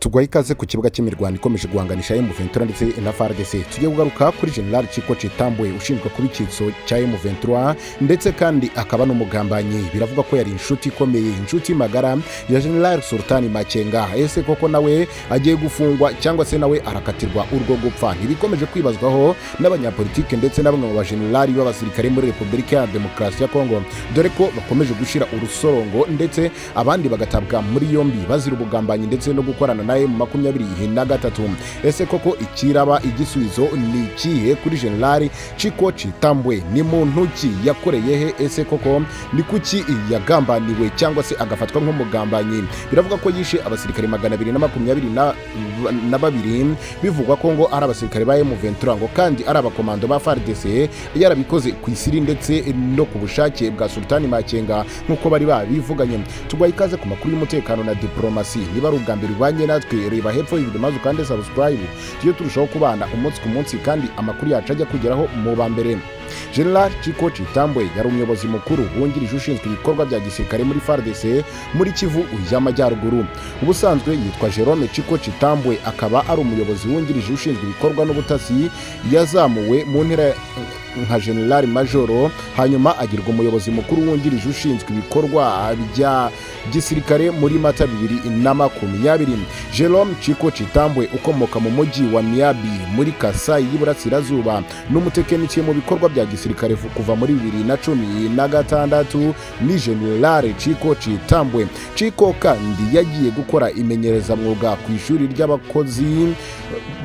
tugwaye ikaze ku kibuga cy'imirwano ikomeje guhanganisha M23 ndetse na FARDC. Tugiye kugaruka kuri General Chiko Chitambwe ushinzwe kuba icyitso cya M23 ndetse kandi akaba n'umugambanyi. Biravuga ko yari inshuti ikomeye, inshuti magara ya General Sultani Makenga. Ese koko nawe agiye gufungwa cyangwa se nawe arakatirwa urwo gupfa? Ntibikomeje kwibazwaho n'abanyapolitike ndetse n'abamwe mu bajenerali b'abasirikare muri Repubulika ya Demokarasi ya Kongo, dore ko bakomeje gushira urusorongo ndetse abandi bagatabwa muri yombi bazira ubugambanyi ndetse no gukorana na M23. Ese koko ikiraba igisubizo ni ikihe kuri General Chiko Chitambwe? Ni muntu ki yakoreye he? Ese koko ni kuki yagambaniwe cyangwa se agafatwa nk'umugambanyi? Biravuga ko yishe abasirikare 222 bivugwa ko ngo ari abasirikare ba M23 ngo kandi ari abakomando ba FARDC, yarabikoze ku isiri ndetse no ku bushake bwa Sultani Makenga nkuko bari babivuganye. Tugwaye ikaze ku makuru y'umutekano na diplomasi. Niba ari ubwa mbere ubanye natwe, reba hepfo y'ibyo maze kandi subscribe, tujye turushaho kubana umunsi ku munsi kandi amakuru yacu ajya kugeraho mu ba mbere. General Chiko Chitambwe yari umuyobozi mukuru wungirije ushinzwe ibikorwa bya gisirikare muri FARDC muri Kivu y'Amajyaruguru. Ubusanzwe yitwa Jerome Chiko Chitambwe, akaba ari umuyobozi wungirije ushinzwe ibikorwa n'ubutasi. Yazamuwe mu ntera nka General Majoro, hanyuma agirwa umuyobozi mukuru wungirije ushinzwe ibikorwa bya gisirikare muri Mata 2020. Jerome Chiko Chitambwe ukomoka mu mujyi wa Miabi muri Kasai y'Iburasirazuba, n'umutekinisiye mu bikorwa bya gisirikare kuva muri 2016. Ni General Chiko Chitambwe. Chiko kandi yagiye gukora imenyereza mwuga ku ishuri ry'abakozi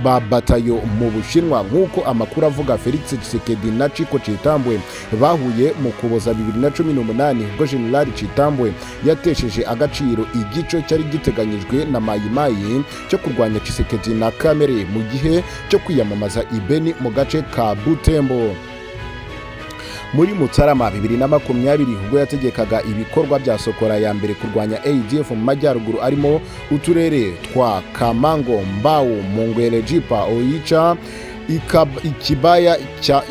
ba batayo mu Bushinwa, nk'uko amakuru avuga. Felix Tshisekedi na Chiko Chitambwe bahuye mu Kuboza 2018 ubwo General Chitambwe yatesheje agaciro igice cyari giteganyijwe na Mayimayi cyo kurwanya Tshisekedi na Kamere mu gihe cyo kwiyamamaza Ibeni mu gace ka Butembo. Muri Mutarama 2020 ubwo yategekaga ibikorwa bya Sokora ya mbere kurwanya ADF mu majyaruguru, arimo uturere twa Kamango, Mbao, Mongwele, Jipa, Oicha, ikibaya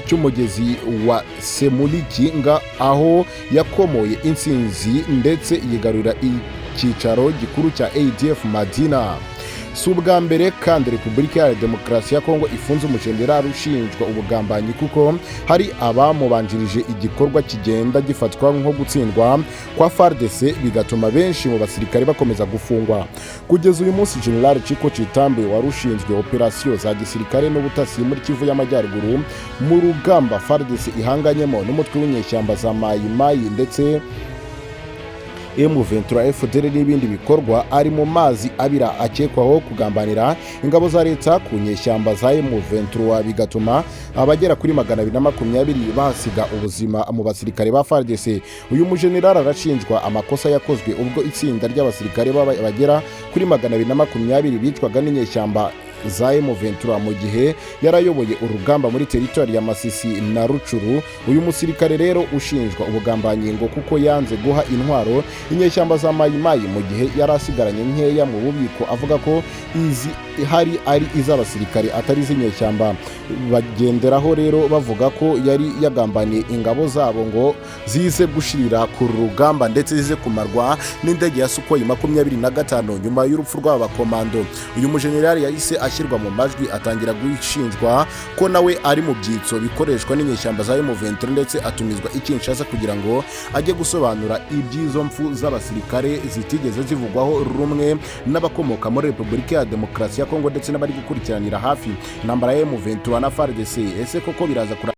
cy'umugezi wa Semulikinga, aho yakomoye insinzi ndetse yigarurira icyicaro gikuru cya ADF Madina. Si ubwa mbere kandi Repubulika ya Demokarasi ya Kongo ifunze umujenerali ushinjwa ubugambanyi, kuko hari abamubanjirije igikorwa kigenda gifatwa nko gutsindwa kwa FARDC, bigatuma benshi mu basirikare bakomeza gufungwa. Kugeza uyu munsi General Chiko Chitambwe wari ushinzwe operasiyo za gisirikare n'ubutasi muri Kivu y'Amajyaruguru mu rugamba FARDC ihanganyemo n'umutwe w'inyeshyamba za Mayimayi ndetse M23 FDL n'ibindi bikorwa, ari mu mazi abira akekwaho kugambanira ingabo za leta ku nyeshyamba za M23, bigatuma abagera kuri 220 basiga ubuzima mu basirikare ba FARDC. Uyu mujenerali arashinjwa amakosa yakozwe ubwo itsinda ry'abasirikare bagera kuri 220 bicwaga n'inyeshyamba za M23 mu gihe yarayoboye urugamba muri teritori ya Masisi na Rucuru. Uyu musirikare rero ushinjwa ubugambanyi ngo kuko yanze guha intwaro inyeshyamba za Mayimayi mu gihe yarasigaranye nkeya mu bubiko, avuga ko izi hari ari iz'abasirikare atari z'inyeshyamba. Bagenderaho rero bavuga ko yari yagambaniye ingabo zabo ngo zize gushirira ku rugamba ndetse zize kumarwa n'indege ya Sukhoi 25 nyuma y'urupfu rw'aba komando. Uyu mujenerali yahise ashyirwa mu majwi, atangira gushinjwa ko nawe ari mu byitso bikoreshwa n'inyeshyamba za M23 ndetse atumizwa i Kinshasa kugira ngo ajye gusobanura iby'izo mfu z'abasirikare zitigeze zivugwaho rumwe n'abakomoka muri Repubulika ya Demokarasi ya Kongo ndetse n'abari gukurikiranira hafi intambara ya M23 na FARDC. Ese koko biraza